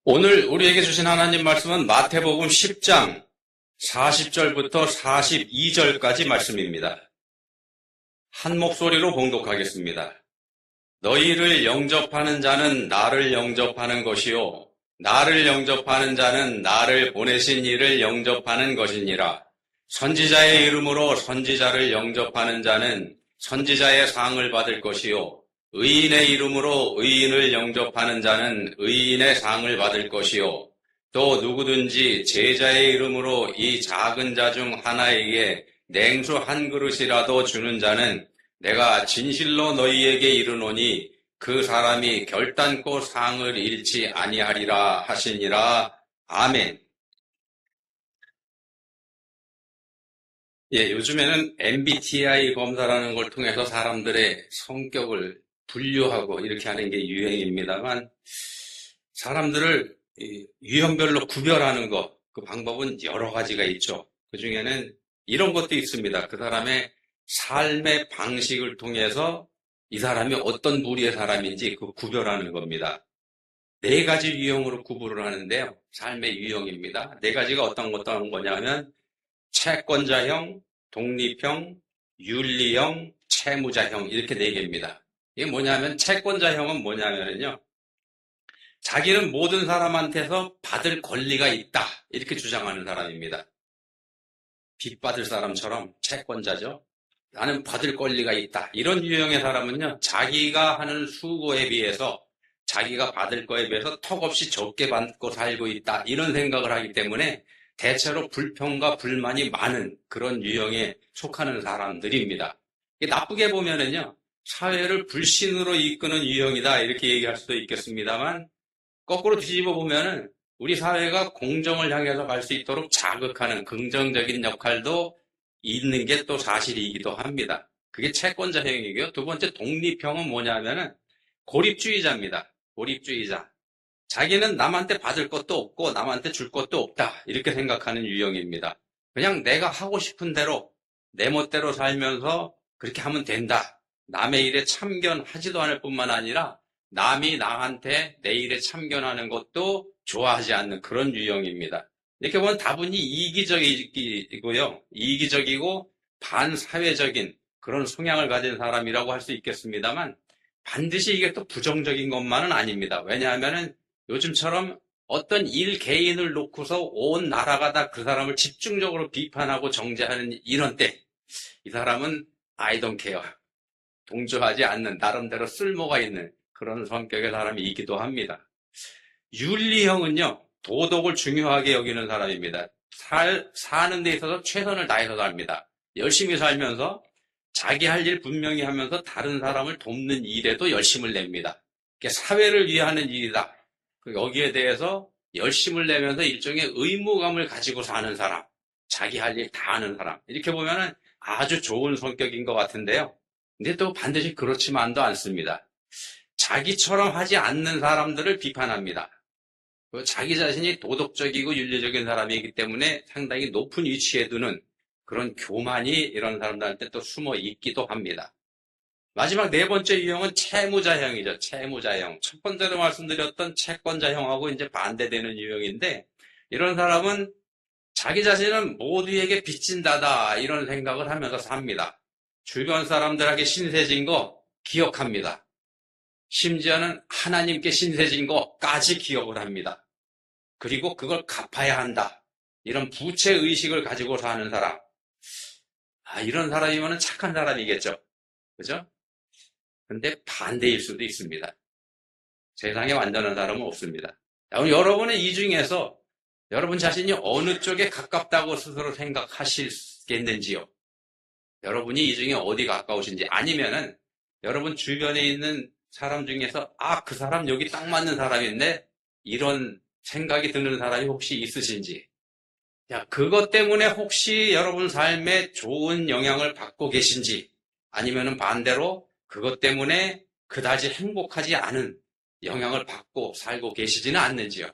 오늘 우리에게 주신 하나님 말씀은 마태복음 10장 40절부터 42절까지 말씀입니다. 한 목소리로 봉독하겠습니다. 너희를 영접하는 자는 나를 영접하는 것이요 나를 영접하는 자는 나를 보내신 이를 영접하는 것이니라. 선지자의 이름으로 선지자를 영접하는 자는 선지자의 상을 받을 것이요 의인의 이름으로 의인을 영접하는 자는 의인의 상을 받을 것이요 또 누구든지 제자의 이름으로 이 작은 자 중 하나에게 냉수 한 그릇이라도 주는 자는 내가 진실로 너희에게 이르노니 그 사람이 결단코 상을 잃지 아니하리라 하시니라. 아멘. 예, 요즘에는 MBTI 검사라는 걸 통해서 사람들의 성격을 분류하고 이렇게 하는 게 유행입니다만, 사람들을 유형별로 구별하는 그 방법은 여러 가지가 있죠. 그 중에는 이런 것도 있습니다. 그 사람의 삶의 방식을 통해서 이 사람이 어떤 부류의 사람인지 그 구별하는 겁니다. 네 가지 유형으로 구분을 하는데요. 삶의 유형입니다. 네 가지가 어떤 거냐면 채권자형, 독립형, 윤리형, 채무자형 이렇게 네 개입니다. 이게 뭐냐면 채권자형은 뭐냐면요. 자기는 모든 사람한테서 받을 권리가 있다 이렇게 주장하는 사람입니다. 빚 받을 사람처럼 채권자죠. 나는 받을 권리가 있다. 이런 유형의 사람은요. 자기가 하는 수고에 비해서 자기가 받을 거에 비해서 턱없이 적게 받고 살고 있다. 이런 생각을 하기 때문에 대체로 불평과 불만이 많은 그런 유형에 속하는 사람들입니다. 나쁘게 보면은요. 사회를 불신으로 이끄는 유형이다. 이렇게 얘기할 수도 있겠습니다만 거꾸로 뒤집어 보면은 우리 사회가 공정을 향해서 갈 수 있도록 자극하는 긍정적인 역할도 있는 게 또 사실이기도 합니다. 그게 채권자형이고요. 두 번째 독립형은 뭐냐면은 고립주의자입니다. 고립주의자. 자기는 남한테 받을 것도 없고 남한테 줄 것도 없다. 이렇게 생각하는 유형입니다. 그냥 내가 하고 싶은 대로 내 멋대로 살면서 그렇게 하면 된다. 남의 일에 참견하지도 않을 뿐만 아니라 남이 나한테 내 일에 참견하는 것도 좋아하지 않는 그런 유형입니다. 이렇게 보면 다분히 이기적이고요. 이기적이고 반사회적인 그런 성향을 가진 사람이라고 할 수 있겠습니다만 반드시 이게 또 부정적인 것만은 아닙니다. 왜냐하면은 요즘처럼 어떤 일 개인을 놓고서 온 나라가 다 그 사람을 집중적으로 비판하고 정죄하는 이런 때 이 사람은 I don't care. 동조하지 않는 나름대로 쓸모가 있는 그런 성격의 사람이기도 합니다. 윤리형은요. 도덕을 중요하게 여기는 사람입니다. 사는 데 있어서 최선을 다해서 삽니다. 열심히 살면서 자기 할 일 분명히 하면서 다른 사람을 돕는 일에도 열심을 냅니다. 사회를 위하는 일이다. 여기에 대해서 열심을 내면서 일종의 의무감을 가지고 사는 사람, 자기 할 일 다 하는 사람. 이렇게 보면은 아주 좋은 성격인 것 같은데요. 근데 또 반드시 그렇지만도 않습니다. 자기처럼 하지 않는 사람들을 비판합니다. 자기 자신이 도덕적이고 윤리적인 사람이기 때문에 상당히 높은 위치에 두는 그런 교만이 이런 사람들한테 또 숨어 있기도 합니다. 마지막 네 번째 유형은 채무자형이죠. 채무자형. 첫 번째로 말씀드렸던 채권자형하고 이제 반대되는 유형인데 이런 사람은 자기 자신은 모두에게 빚진다다 이런 생각을 하면서 삽니다. 주변 사람들에게 신세진 거 기억합니다. 심지어는 하나님께 신세진 것까지 기억을 합니다. 그리고 그걸 갚아야 한다. 이런 부채의식을 가지고 사는 사람. 이런 사람이면 착한 사람이겠죠. 그죠? 근데 반대일 수도 있습니다. 세상에 완전한 사람은 없습니다. 여러분은 이 중에서 여러분 자신이 어느 쪽에 가깝다고 스스로 생각하시겠는지요? 여러분이 이 중에 어디 가까우신지 아니면은 여러분 주변에 있는 사람 중에서 그 사람 여기 딱 맞는 사람인데 이런 생각이 드는 사람이 혹시 있으신지 그것 때문에 혹시 여러분 삶에 좋은 영향을 받고 계신지 아니면은 반대로 그것 때문에 그다지 행복하지 않은 영향을 받고 살고 계시지는 않는지요.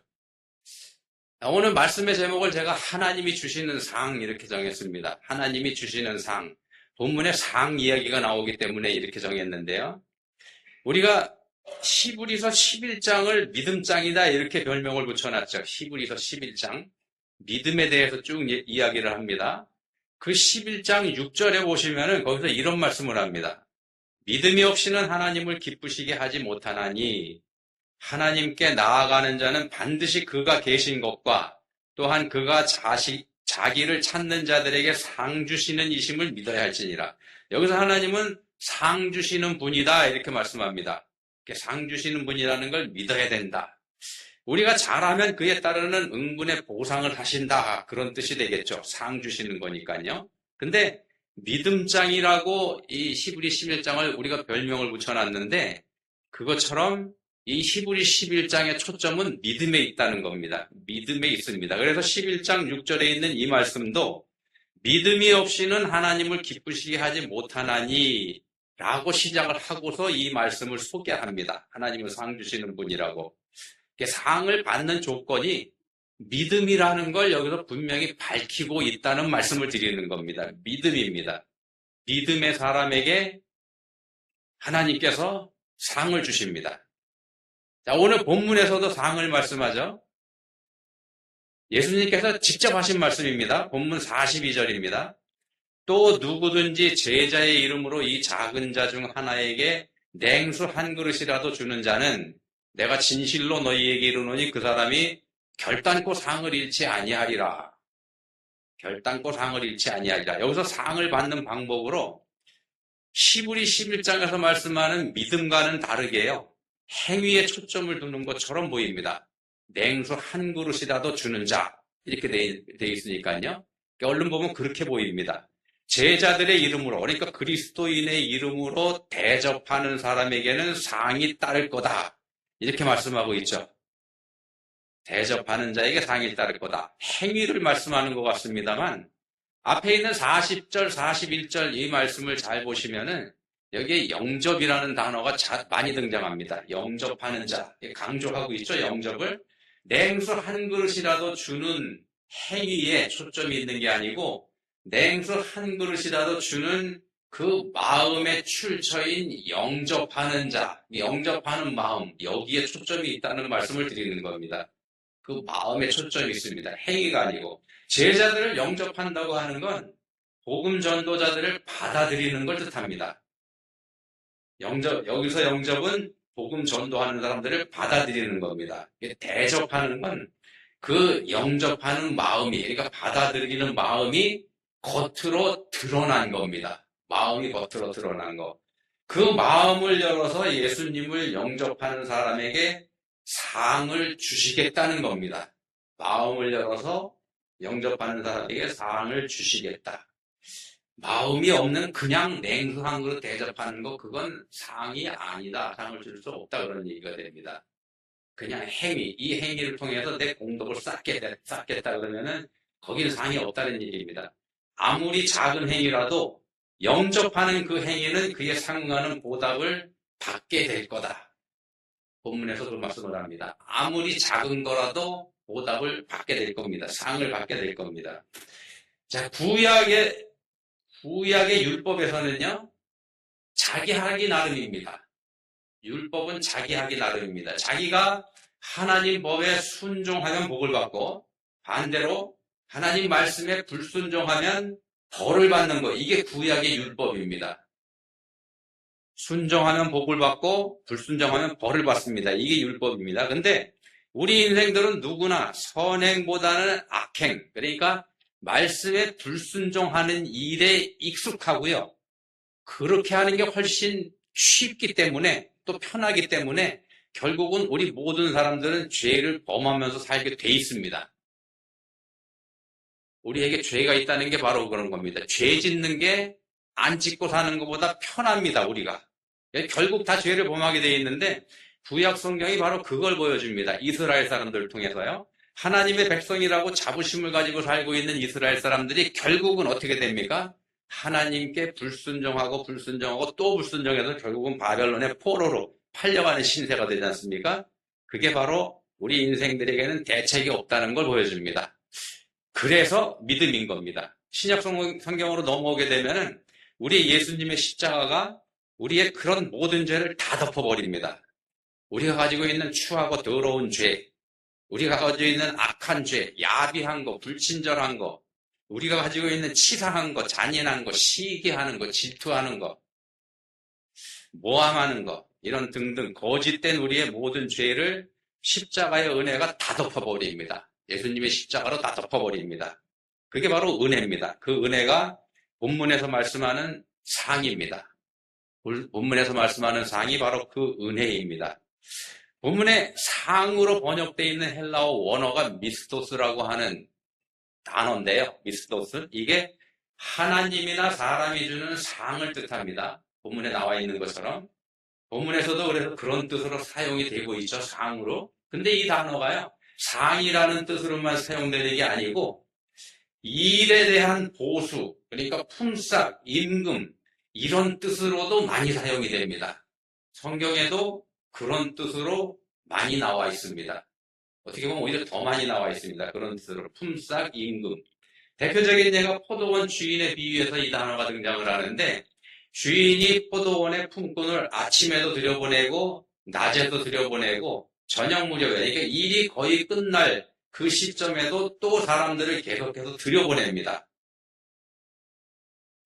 오늘 말씀의 제목을 제가 하나님이 주시는 상 이렇게 정했습니다. 하나님이 주시는 상. 본문에 상 이야기가 나오기 때문에 이렇게 정했는데요. 우리가 히브리서 11장을 믿음장이다 이렇게 별명을 붙여놨죠. 히브리서 11장. 믿음에 대해서 쭉 이야기를 합니다. 그 11장 6절에 보시면은 거기서 이런 말씀을 합니다. 믿음이 없이는 하나님을 기쁘시게 하지 못하나니 하나님께 나아가는 자는 반드시 그가 계신 것과 또한 그가 자기를 찾는 자들에게 상 주시는 이심을 믿어야 할지니라. 여기서 하나님은 상 주시는 분이다 이렇게 말씀합니다. 상 주시는 분이라는 걸 믿어야 된다. 우리가 잘하면 그에 따르는 응분의 보상을 하신다 그런 뜻이 되겠죠. 상 주시는 거니까요. 근데 믿음장이라고 이 히브리 11장을 우리가 별명을 붙여놨는데 그것처럼 이 히브리 11장의 초점은 믿음에 있다는 겁니다. 믿음에 있습니다. 그래서 11장 6절에 있는 이 말씀도 믿음이 없이는 하나님을 기쁘시게 하지 못하나니 라고 시작을 하고서 이 말씀을 소개합니다. 하나님은 상 주시는 분이라고. 상을 받는 조건이 믿음이라는 걸 여기서 분명히 밝히고 있다는 말씀을 드리는 겁니다. 믿음입니다. 믿음의 사람에게 하나님께서 상을 주십니다. 자, 오늘 본문에서도 상을 말씀하죠. 예수님께서 직접 하신 말씀입니다. 본문 42절입니다. 또 누구든지 제자의 이름으로 이 작은 자 중 하나에게 냉수 한 그릇이라도 주는 자는 내가 진실로 너희에게 이르노니 그 사람이 결단코 상을 잃지 아니하리라. 결단코 상을 잃지 아니하리라. 여기서 상을 받는 방법으로 히브리 11장에서 말씀하는 믿음과는 다르게요. 행위에 초점을 두는 것처럼 보입니다. 냉수 한 그릇이라도 주는 자 이렇게 돼 있으니까요. 얼른 보면 그렇게 보입니다. 제자들의 이름으로 그러니까 그리스도인의 이름으로 대접하는 사람에게는 상이 따를 거다. 이렇게 말씀하고 있죠. 대접하는 자에게 상이 따를 거다. 행위를 말씀하는 것 같습니다만 앞에 있는 40절, 41절 이 말씀을 잘 보시면은 여기에 영접이라는 단어가 많이 등장합니다. 영접하는 자. 강조하고 있죠. 영접을. 냉수 한 그릇이라도 주는 행위에 초점이 있는 게 아니고 냉수 한 그릇이라도 주는 그 마음의 출처인 영접하는 자, 영접하는 마음, 여기에 초점이 있다는 말씀을 드리는 겁니다. 그 마음에 초점이 있습니다. 행위가 아니고. 제자들을 영접한다고 하는 건 복음 전도자들을 받아들이는 걸 뜻합니다. 여기서 영접은 복음 전도하는 사람들을 받아들이는 겁니다. 대접하는 건 그 영접하는 마음이, 그러니까 받아들이는 마음이 겉으로 드러난 겁니다. 마음이 겉으로 드러난 거. 그 마음을 열어서 예수님을 영접하는 사람에게 상을 주시겠다는 겁니다. 마음을 열어서 영접하는 사람에게 상을 주시겠다. 마음이 없는 그냥 냉수 한 그릇 대접하는 거 그건 상이 아니다. 상을 줄 수 없다 그런 얘기가 됩니다. 그냥 행위, 이 행위를 통해서 내 공덕을 쌓겠다 그러면은 거기는 상이 없다는 얘기입니다. 아무리 작은 행위라도 영접하는 그 행위는 그에 상응하는 보답을 받게 될 거다. 본문에서 그 말씀을 합니다. 아무리 작은 거라도 보답을 받게 될 겁니다. 상을 받게 될 겁니다. 자, 구약의 율법에서는요, 자기 하기 나름입니다. 율법은 자기 하기 나름입니다. 자기가 하나님 법에 순종하면 복을 받고 반대로 하나님 말씀에 불순종하면 벌을 받는 거. 이게 구약의 율법입니다. 순종하면 복을 받고 불순종하면 벌을 받습니다. 이게 율법입니다. 근데 우리 인생들은 누구나 선행보다는 악행, 그러니까 말씀에 불순종하는 일에 익숙하고요. 그렇게 하는 게 훨씬 쉽기 때문에 또 편하기 때문에 결국은 우리 모든 사람들은 죄를 범하면서 살게 돼 있습니다. 우리에게 죄가 있다는 게 바로 그런 겁니다. 죄 짓는 게 안 짓고 사는 것보다 편합니다, 우리가. 결국 다 죄를 범하게 돼 있는데 구약 성경이 바로 그걸 보여줍니다. 이스라엘 사람들을 통해서요. 하나님의 백성이라고 자부심을 가지고 살고 있는 이스라엘 사람들이 결국은 어떻게 됩니까? 하나님께 불순종하고 또 불순종해서 결국은 바벨론의 포로로 팔려가는 신세가 되지 않습니까? 그게 바로 우리 인생들에게는 대책이 없다는 걸 보여줍니다. 그래서 믿음인 겁니다. 신약 성경으로 넘어오게 되면은 우리 예수님의 십자가가 우리의 그런 모든 죄를 다 덮어버립니다. 우리가 가지고 있는 추하고 더러운 죄, 우리가 가지고 있는 악한 죄, 야비한 거, 불친절한 거, 우리가 가지고 있는 치사한 거, 잔인한 거, 시기하는 거, 질투하는 거, 모함하는 거, 이런 등등 거짓된 우리의 모든 죄를 십자가의 은혜가 다 덮어버립니다. 예수님의 십자가로 다 덮어버립니다. 그게 바로 은혜입니다. 그 은혜가 본문에서 말씀하는 상입니다. 본문에서 말씀하는 상이 바로 그 은혜입니다. 본문에 상으로 번역되어 있는 헬라어 원어가 미스토스라고 하는 단어인데요. 미스토스. 이게 하나님이나 사람이 주는 상을 뜻합니다. 본문에 나와 있는 것처럼. 본문에서도 그래서 그런 뜻으로 사용이 되고 있죠. 상으로. 근데 이 단어가요. 상이라는 뜻으로만 사용되는 게 아니고 일에 대한 보수, 그러니까 품삯, 임금 이런 뜻으로도 많이 사용이 됩니다. 성경에도 그런 뜻으로 많이 나와 있습니다. 어떻게 보면 오히려 더 많이 나와 있습니다. 그런 뜻으로 품삯, 임금. 대표적인 예가 포도원 주인의 비유에서 이 단어가 등장을 하는데 주인이 포도원의 품꾼을 아침에도 들여보내고 낮에도 들여보내고 저녁 무렵에 그러니까 일이 거의 끝날 그 시점에도 또 사람들을 계속해서 들여보냅니다.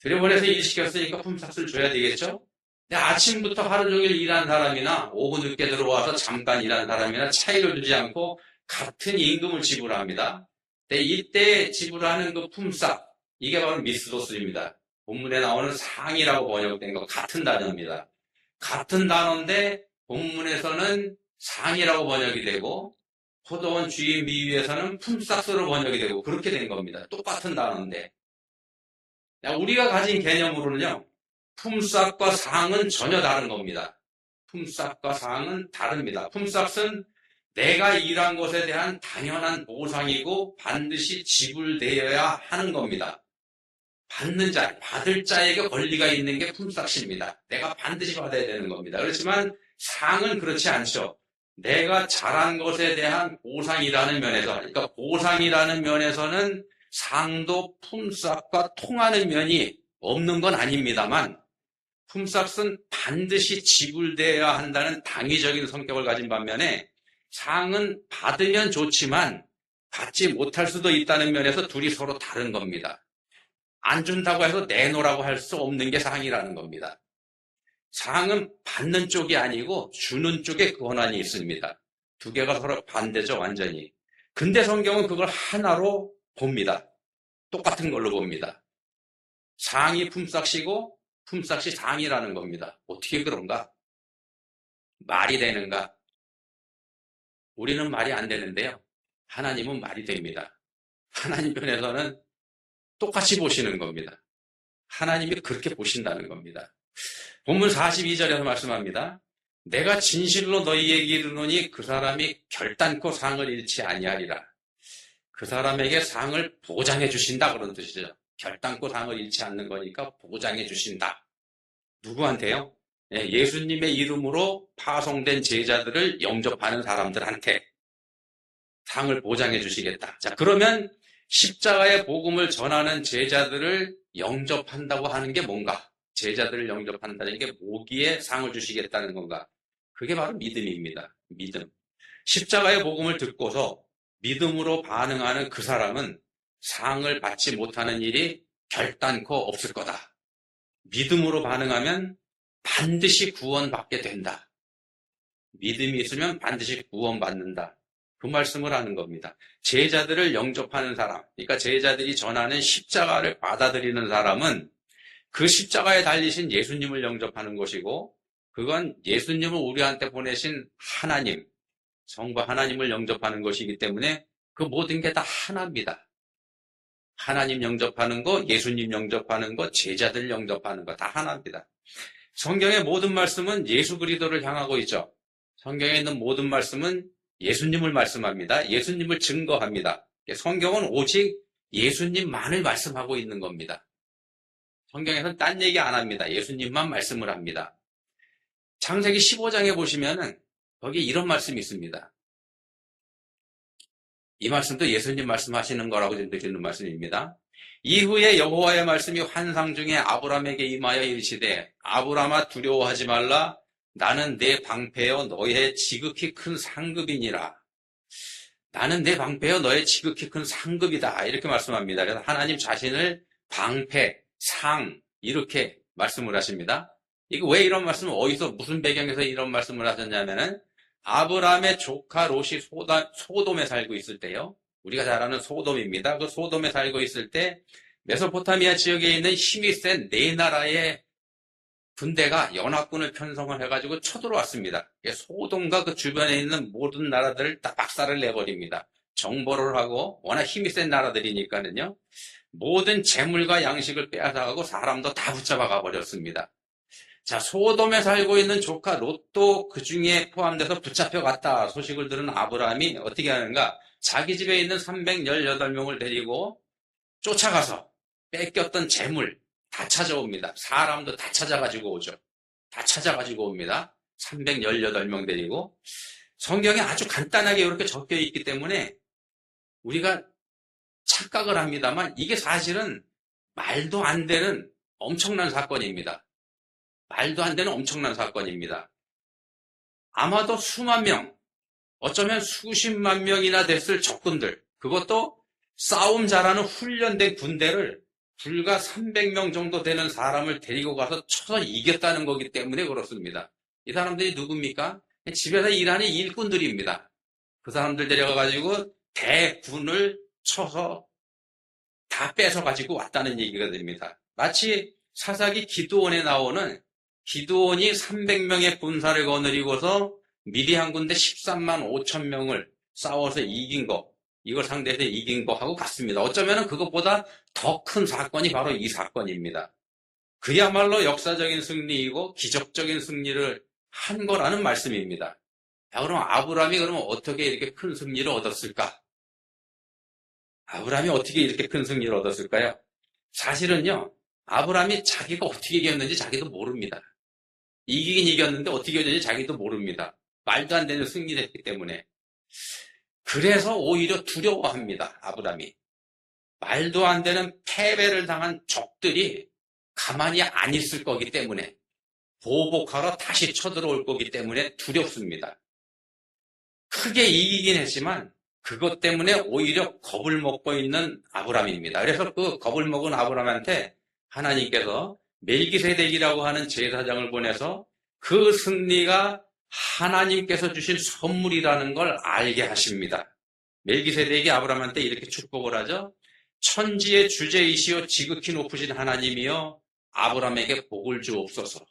들여보내서 일 시켰으니까 품삯을 줘야 되겠죠? 근데 아침부터 하루 종일 일한 사람이나 오후 늦게 들어와서 잠깐 일한 사람이나 차이를 두지 않고 같은 임금을 지불합니다. 근데 이때 지불하는 그 품삯, 이게 바로 미스도스입니다. 본문에 나오는 상이라고 번역된 거 같은 단어입니다. 같은 단어인데 본문에서는 상이라고 번역이 되고 포도원 주인 비유에서는 품삯으로 번역이 되고 그렇게 된 겁니다. 똑같은 단어인데 우리가 가진 개념으로는요. 품삯과 상은 전혀 다른 겁니다. 품삯과 상은 다릅니다. 품삯은 내가 일한 것에 대한 당연한 보상이고 반드시 지불되어야 하는 겁니다. 받는 자, 받을 자에게 권리가 있는 게 품삯입니다. 내가 반드시 받아야 되는 겁니다. 그렇지만 상은 그렇지 않죠. 내가 잘한 것에 대한 보상이라는 면에서, 그러니까 보상이라는 면에서는 상도 품삯과 통하는 면이 없는 건 아닙니다만 품삯은 반드시 지불되어야 한다는 당위적인 성격을 가진 반면에 상은 받으면 좋지만 받지 못할 수도 있다는 면에서 둘이 서로 다른 겁니다. 안 준다고 해서 내놓으라고 할 수 없는 게 상이라는 겁니다. 상은 받는 쪽이 아니고 주는 쪽에 권한이 있습니다. 두 개가 서로 반대죠, 완전히. 근데 성경은 그걸 하나로 봅니다. 똑같은 걸로 봅니다. 상이 품삯이고 품삯이 상이라는 겁니다. 어떻게 그런가? 말이 되는가? 우리는 말이 안 되는데요. 하나님은 말이 됩니다. 하나님 편에서는 똑같이 보시는 겁니다. 하나님이 그렇게 보신다는 겁니다. 본문 42절에서 말씀합니다. 내가 진실로 너희에게 이르노니 그 사람이 결단코 상을 잃지 아니하리라. 그 사람에게 상을 보장해 주신다 그런 뜻이죠. 결단코 상을 잃지 않는 거니까 보장해 주신다. 누구한테요? 예수님의 이름으로 파송된 제자들을 영접하는 사람들한테 상을 보장해 주시겠다. 자, 그러면 십자가의 복음을 전하는 제자들을 영접한다고 하는 게 뭔가? 제자들을 영접한다는 게 뭐기에 상을 주시겠다는 건가? 그게 바로 믿음입니다. 믿음. 십자가의 복음을 듣고서 믿음으로 반응하는 그 사람은 상을 받지 못하는 일이 결단코 없을 거다. 믿음으로 반응하면 반드시 구원받게 된다. 믿음이 있으면 반드시 구원받는다. 그 말씀을 하는 겁니다. 제자들을 영접하는 사람, 그러니까 제자들이 전하는 십자가를 받아들이는 사람은 그 십자가에 달리신 예수님을 영접하는 것이고 그건 예수님을 우리한테 보내신 하나님, 성부 하나님을 영접하는 것이기 때문에 그 모든 게 다 하나입니다. 하나님 영접하는 거, 예수님 영접하는 거, 제자들 영접하는 거 다 하나입니다. 성경의 모든 말씀은 예수 그리스도를 향하고 있죠. 성경에 있는 모든 말씀은 예수님을 말씀합니다. 예수님을 증거합니다. 성경은 오직 예수님만을 말씀하고 있는 겁니다. 성경에서는 딴 얘기 안 합니다. 예수님만 말씀을 합니다. 창세기 15장에 보시면은 거기 이런 말씀이 있습니다. 이 말씀도 예수님 말씀하시는 거라고 드리는 말씀입니다. 이후에 여호와의 말씀이 환상 중에 아브라함에게 임하여 이르시되 아브라함아 두려워하지 말라 나는 내 방패여 너의 지극히 큰 상급이니라. 나는 내 방패여 너의 지극히 큰 상급이다. 이렇게 말씀합니다. 그래서 하나님 자신을 방패, 상 이렇게 말씀을 하십니다. 이거 왜 이런 말씀을 어디서 무슨 배경에서 이런 말씀을 하셨냐면은 아브라함의 조카 롯이 소돔에 살고 있을 때요. 우리가 잘 아는 소돔입니다. 그 소돔에 살고 있을 때 메소포타미아 지역에 있는 힘이 센 네 나라의 군대가 연합군을 편성을 해가지고 쳐들어왔습니다. 소돔과 그 주변에 있는 모든 나라들을 다 박살을 내버립니다. 정벌을 하고 워낙 힘이 센 나라들이니까는요. 모든 재물과 양식을 빼앗아가고 사람도 다 붙잡아가 버렸습니다. 자, 소돔에 살고 있는 조카 롯도 그 중에 포함돼서 붙잡혀갔다 소식을 들은 아브라함이 어떻게 하는가? 자기 집에 있는 318명을 데리고 쫓아가서 뺏겼던 재물 다 찾아옵니다. 사람도 다 찾아가지고 오죠. 다 찾아가지고 옵니다. 318명 데리고. 성경에 아주 간단하게 이렇게 적혀 있기 때문에 우리가 착각을 합니다만 이게 사실은 말도 안 되는 엄청난 사건입니다. 말도 안 되는 엄청난 사건입니다. 아마도 수만 명, 어쩌면 수십만 명이나 됐을 적군들, 그것도 싸움 잘하는 훈련된 군대를 불과 300명 정도 되는 사람을 데리고 가서 쳐서 이겼다는 거기 때문에 그렇습니다. 이 사람들이 누굽니까? 집에서 일하는 일꾼들입니다. 그 사람들 데려가가지고 대군을 쳐서 다 뺏어가지고 왔다는 얘기가 됩니다. 마치 사사기 기드온에 나오는 기드온이 300명의 군사를 거느리고서 미디안 군대 13만 5천 명을 싸워서 이긴 거, 이걸 상대해서 이긴 거하고 같습니다. 어쩌면 그것보다 더 큰 사건이 바로 이 사건입니다. 그야말로 역사적인 승리이고 기적적인 승리를 한 거라는 말씀입니다. 자, 그럼 아브라함이 그러면 어떻게 이렇게 큰 승리를 얻었을까? 아브라함이 어떻게 이렇게 큰 승리를 얻었을까요? 사실은요, 아브라함이 자기가 어떻게 이겼는지 자기도 모릅니다. 이기긴 이겼는데 어떻게 이겼는지 자기도 모릅니다. 말도 안 되는 승리를 했기 때문에. 그래서 오히려 두려워합니다. 아브라함이. 말도 안 되는 패배를 당한 적들이 가만히 안 있을 거기 때문에 보복하러 다시 쳐들어올 거기 때문에 두렵습니다. 크게 이기긴 했지만 그것 때문에 오히려 겁을 먹고 있는 아브라함입니다. 그래서 그 겁을 먹은 아브라함한테 하나님께서 멜기세덱이라고 하는 제사장을 보내서 그 승리가 하나님께서 주신 선물이라는 걸 알게 하십니다. 멜기세덱이 아브라함한테 이렇게 축복을 하죠. 천지의 주제이시오 지극히 높으신 하나님이여 아브라함에게 복을 주옵소서.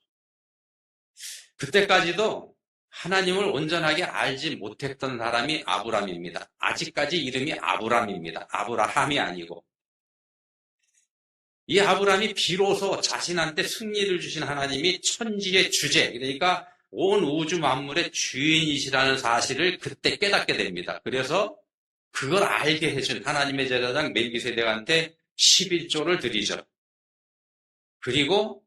그때까지도 하나님을 온전하게 알지 못했던 사람이 아브라함입니다. 아직까지 이름이 아브라함입니다. 아브라함이 아니고. 이 아브라함이 비로소 자신한테 승리를 주신 하나님이 천지의 주제, 그러니까 온 우주 만물의 주인이시라는 사실을 그때 깨닫게 됩니다. 그래서 그걸 알게 해준 하나님의 제사장 멜기세덱한테 11조를 드리죠. 그리고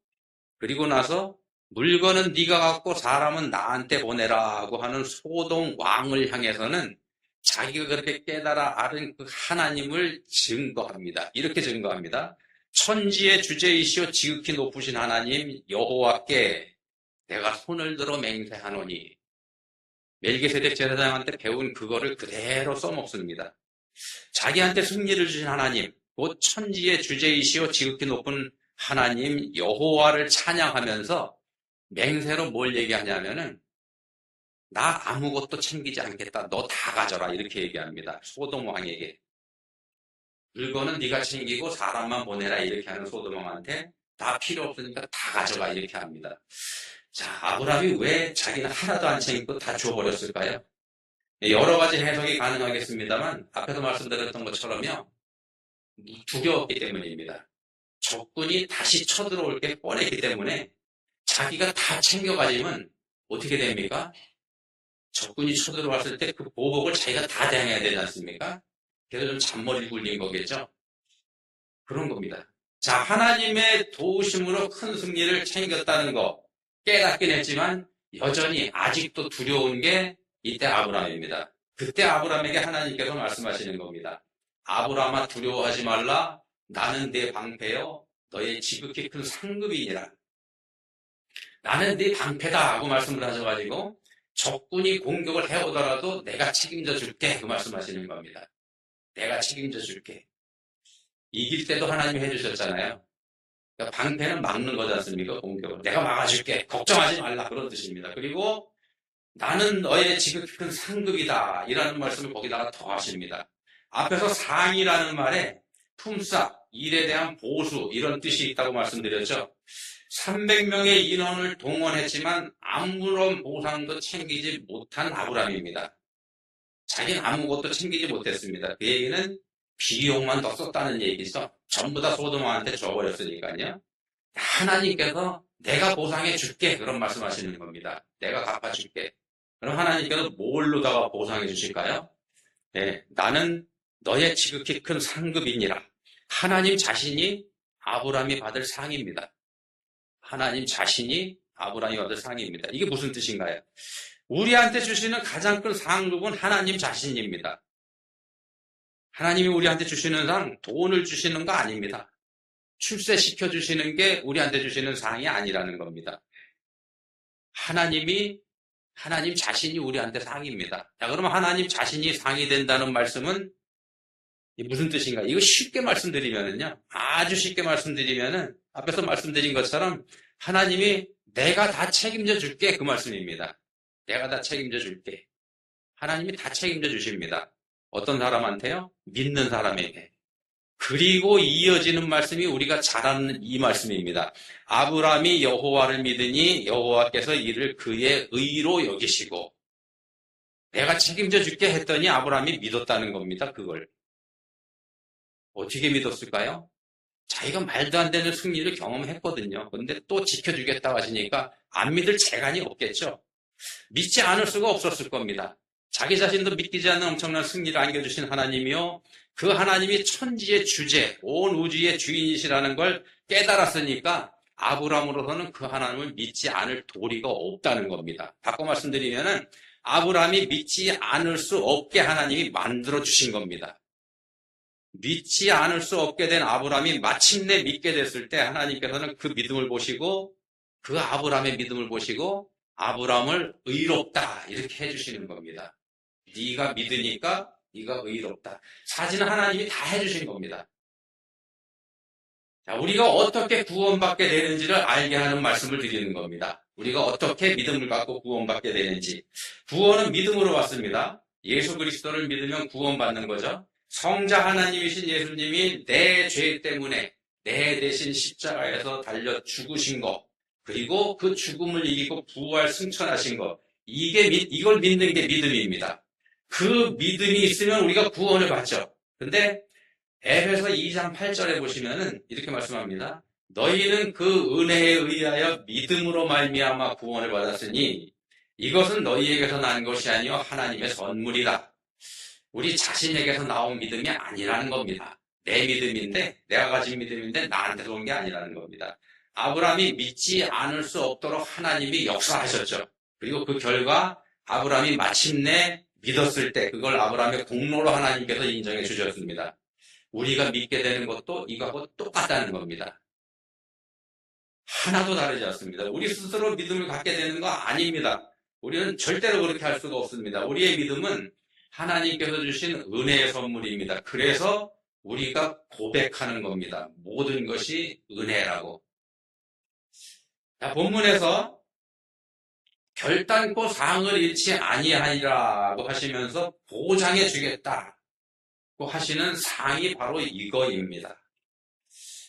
나서 물건은 네가 갖고 사람은 나한테 보내라고 하는 소돔 왕을 향해서는 자기가 그렇게 깨달아 알은 그 하나님을 증거합니다. 이렇게 증거합니다. 천지의 주제이시오 지극히 높으신 하나님 여호와께 내가 손을 들어 맹세하노니. 멜기세덱 제사장한테 배운 그거를 그대로 써먹습니다. 자기한테 승리를 주신 하나님, 곧 천지의 주제이시오 지극히 높은 하나님 여호와를 찬양하면서 맹세로 뭘 얘기하냐면은 나 아무것도 챙기지 않겠다. 너 다 가져라. 이렇게 얘기합니다. 소돔 왕에게. 물건은 네가 챙기고 사람만 보내라. 이렇게 하는 소돔 왕한테 다 필요 없으니까 다 가져가. 이렇게 합니다. 자, 아브라함이 왜 자기는 하나도 안 챙기고 다 주워버렸을까요? 여러 가지 해석이 가능하겠습니다만 앞에서 말씀드렸던 것처럼요. 두려웠기 때문입니다. 적군이 다시 쳐들어올 게 뻔했기 때문에 자기가 다 챙겨가지면 어떻게 됩니까? 적군이 쳐들어왔을 때 그 보복을 자기가 다 당해야 되지 않습니까? 그래서 좀 잔머리 굴린 거겠죠? 그런 겁니다. 자, 하나님의 도우심으로 큰 승리를 챙겼다는 거 깨닫긴 했지만 여전히 아직도 두려운 게 이때 아브라함입니다. 그때 아브라함에게 하나님께서 말씀하시는 겁니다. 아브라함아 두려워하지 말라. 나는 내 방패여 너의 지극히 큰 상급이니라. 나는 네 방패다 하고 말씀을 하셔가지고 적군이 공격을 해오더라도 내가 책임져 줄게 그 말씀하시는 겁니다. 내가 책임져 줄게. 이길 때도 하나님이 해주셨잖아요. 그러니까 방패는 막는 거지 않습니까? 공격을. 내가 막아줄게. 걱정하지 말라. 그런 뜻입니다. 그리고 나는 너의 지극히 큰 상급이다. 이라는 말씀을 거기다가 더 하십니다. 앞에서 상이라는 말에 품삯, 일에 대한 보수 이런 뜻이 있다고 말씀드렸죠. 300명의 인원을 동원했지만 아무런 보상도 챙기지 못한 아브라함입니다. 자기는 아무것도 챙기지 못했습니다. 그 얘기는 비용만 더 썼다는 얘기죠. 전부 다 소돔한테 줘버렸으니까요. 하나님께서 내가 보상해 줄게 그런 말씀하시는 겁니다. 내가 갚아줄게. 그럼 하나님께서 뭘로다가 보상해 주실까요? 네, 나는 너의 지극히 큰 상급이니라. 하나님 자신이 아브라함이 받을 상입니다. 하나님 자신이 아브라함이 받을 상입니다. 이게 무슨 뜻인가요? 우리한테 주시는 가장 큰 상급은 하나님 자신입니다. 하나님이 우리한테 주시는 상, 돈을 주시는 거 아닙니다. 출세시켜 주시는 게 우리한테 주시는 상이 아니라는 겁니다. 하나님 자신이 우리한테 상입니다. 자, 그러면 하나님 자신이 상이 된다는 말씀은 무슨 뜻인가? 이거 쉽게 말씀드리면은요, 아주 쉽게 말씀드리면은, 앞에서 말씀드린 것처럼 하나님이 내가 다 책임져 줄게 그 말씀입니다. 내가 다 책임져 줄게. 하나님이 다 책임져 주십니다. 어떤 사람한테요? 믿는 사람에게. 그리고 이어지는 말씀이 우리가 잘 아는 이 말씀입니다. 아브라함이 여호와를 믿으니 여호와께서 이를 그의 의로 여기시고 내가 책임져 줄게 했더니 아브라함이 믿었다는 겁니다. 그걸. 어떻게 믿었을까요? 자기가 말도 안 되는 승리를 경험했거든요. 그런데 또 지켜주겠다고 하시니까 안 믿을 재간이 없겠죠. 믿지 않을 수가 없었을 겁니다. 자기 자신도 믿기지 않는 엄청난 승리를 안겨주신 하나님이요. 그 하나님이 천지의 주제, 온 우주의 주인이시라는 걸 깨달았으니까 아브라함으로서는 그 하나님을 믿지 않을 도리가 없다는 겁니다. 바꿔 말씀드리면은 아브라함이 믿지 않을 수 없게 하나님이 만들어 주신 겁니다. 믿지 않을 수 없게 된 아브라함이 마침내 믿게 됐을 때 하나님께서는 그 믿음을 보시고 그 아브라함의 믿음을 보시고 아브라함을 의롭다 이렇게 해주시는 겁니다. 네가 믿으니까 네가 의롭다. 사실은 하나님이 다 해주신 겁니다. 자, 우리가 어떻게 구원받게 되는지를 알게 하는 말씀을 드리는 겁니다. 우리가 어떻게 믿음을 갖고 구원받게 되는지. 구원은 믿음으로 받습니다. 예수 그리스도를 믿으면 구원받는 거죠. 성자 하나님이신 예수님이 내 죄 때문에 내 대신 십자가에서 달려 죽으신 것, 그리고 그 죽음을 이기고 부활 승천하신 것, 이걸 믿는 게 믿음입니다. 그 믿음이 있으면 우리가 구원을 받죠. 근데 에베소 2장 8절에 보시면은 이렇게 말씀합니다. 너희는 그 은혜에 의하여 믿음으로 말미암아 구원을 받았으니 이것은 너희에게서 난 것이 아니요 하나님의 선물이다. 우리 자신에게서 나온 믿음이 아니라는 겁니다. 내 믿음인데, 내가 가진 믿음인데 나한테서 온 게 아니라는 겁니다. 아브라함이 믿지 않을 수 없도록 하나님이 역사하셨죠. 그리고 그 결과 아브라함이 마침내 믿었을 때 그걸 아브라함의 공로로 하나님께서 인정해 주셨습니다. 우리가 믿게 되는 것도 이거하고 똑같다는 겁니다. 하나도 다르지 않습니다. 우리 스스로 믿음을 갖게 되는 거 아닙니다. 우리는 절대로 그렇게 할 수가 없습니다. 우리의 믿음은 하나님께서 주신 은혜의 선물입니다. 그래서 우리가 고백하는 겁니다. 모든 것이 은혜라고. 자, 본문에서 결단코 상을 잃지 아니하리라고 하시면서 보장해 주겠다고 하시는 상이 바로 이거입니다.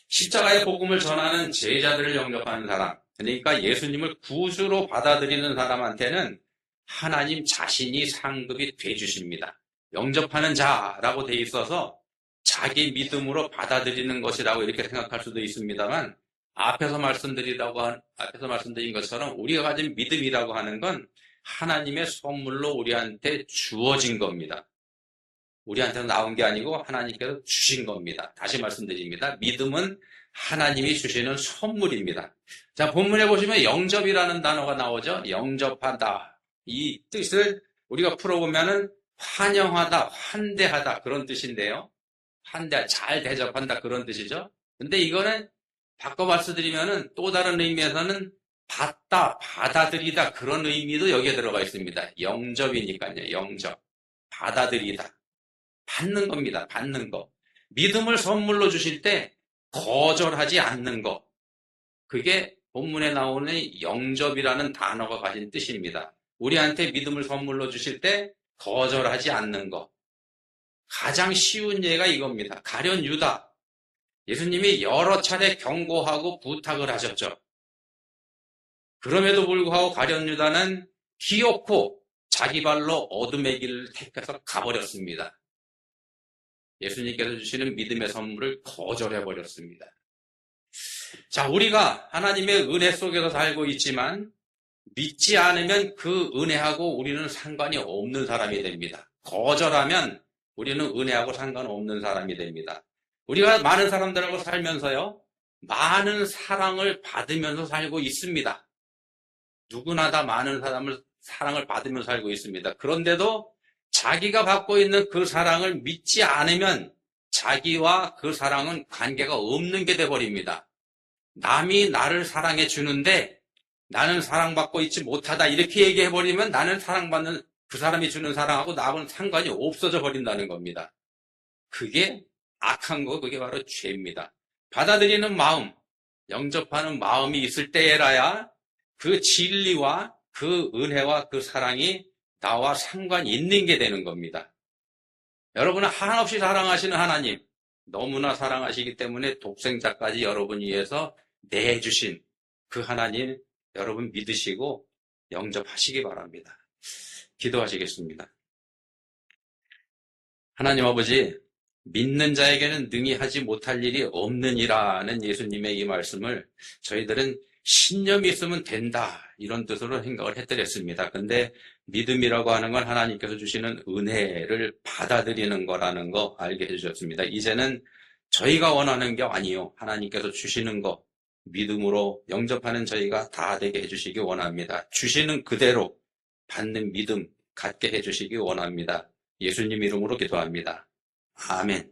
십자가의 복음을 전하는 제자들을 영접하는 사람, 그러니까 예수님을 구주로 받아들이는 사람한테는 하나님 자신이 상급이 돼주십니다. 영접하는 자라고 돼 있어서 자기 믿음으로 받아들이는 것이라고 이렇게 생각할 수도 있습니다만 앞에서 말씀드린 것처럼 우리가 가진 믿음이라고 하는 건 하나님의 선물로 우리한테 주어진 겁니다. 우리한테서 나온 게 아니고 하나님께서 주신 겁니다. 다시 말씀드립니다. 믿음은 하나님이 주시는 선물입니다. 자, 본문에 보시면 영접이라는 단어가 나오죠. 영접하다. 이 뜻을 우리가 풀어보면은 환영하다, 환대하다 그런 뜻인데요. 잘 대접한다 그런 뜻이죠. 근데 이거는 바꿔 말씀드리면은 또 다른 의미에서는 받다, 받아들이다 그런 의미도 여기에 들어가 있습니다. 영접이니까요. 영접. 받아들이다. 받는 겁니다. 받는 거. 믿음을 선물로 주실 때 거절하지 않는 거. 그게 본문에 나오는 영접이라는 단어가 가진 뜻입니다. 우리한테 믿음을 선물로 주실 때 거절하지 않는 거. 가장 쉬운 예가 이겁니다. 가룟 유다. 예수님이 여러 차례 경고하고 부탁을 하셨죠. 그럼에도 불구하고 가룟 유다는 기어코 자기 발로 어둠의 길을 택해서 가버렸습니다. 예수님께서 주시는 믿음의 선물을 거절해버렸습니다. 자, 우리가 하나님의 은혜 속에서 살고 있지만 믿지 않으면 그 은혜하고 우리는 상관이 없는 사람이 됩니다. 거절하면 우리는 은혜하고 상관없는 사람이 됩니다. 우리가 많은 사람들하고 살면서요, 많은 사랑을 받으면서 살고 있습니다. 누구나 다 많은 사랑을 받으면서 살고 있습니다. 그런데도 자기가 받고 있는 그 사랑을 믿지 않으면 자기와 그 사랑은 관계가 없는 게 돼버립니다. 남이 나를 사랑해 주는데 나는 사랑받고 있지 못하다 이렇게 얘기해버리면 나는 사랑받는 그 사람이 주는 사랑하고 나하고는 상관이 없어져 버린다는 겁니다. 그게 악한 거, 그게 바로 죄입니다. 받아들이는 마음, 영접하는 마음이 있을 때에라야 그 진리와 그 은혜와 그 사랑이 나와 상관이 있는 게 되는 겁니다. 여러분은 한없이 사랑하시는 하나님, 너무나 사랑하시기 때문에 독생자까지 여러분 위해서 내주신 그 하나님, 여러분 믿으시고 영접하시기 바랍니다. 기도하시겠습니다. 하나님 아버지, 믿는 자에게는 능히 하지 못할 일이 없느니라는 예수님의 이 말씀을 저희들은 신념이 있으면 된다 이런 뜻으로 생각을 해드렸습니다. 근데 믿음이라고 하는 건 하나님께서 주시는 은혜를 받아들이는 거라는 거 알게 해주셨습니다. 이제는 저희가 원하는 게 아니요, 하나님께서 주시는 거 믿음으로 영접하는 저희가 다 되게 해주시기 원합니다. 주시는 그대로 받는 믿음 갖게 해주시기 원합니다. 예수님 이름으로 기도합니다. 아멘.